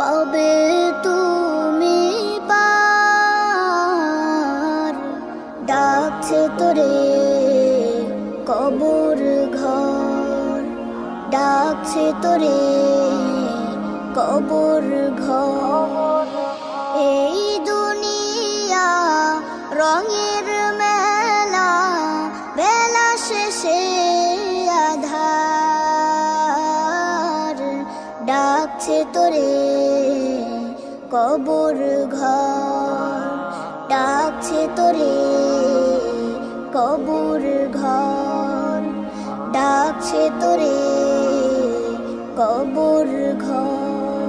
পাবে তুমি পার। ডাকছে তোরে কবর ঘর, ডাকছে তোরে কবর ঘর। এই দুনিয়া রঙের মেলা, বেলা শেষে আধার। ডাকছে তোরে কবর ঘর, ডাকছে তোরে কবর ঘর, ডাকছে তোরে কবর ঘর।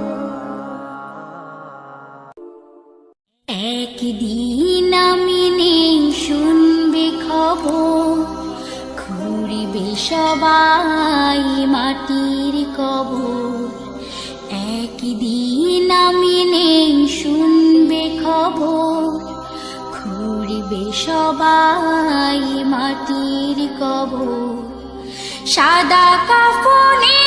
একদিন আমি নেই শুনবে খবর, ঘুরিবে সবাই মাটির কবর। একদিন আমি নেই শুনবে খবর, ঘুরিবে সবাই মাটির কবর। সাদা কাফনে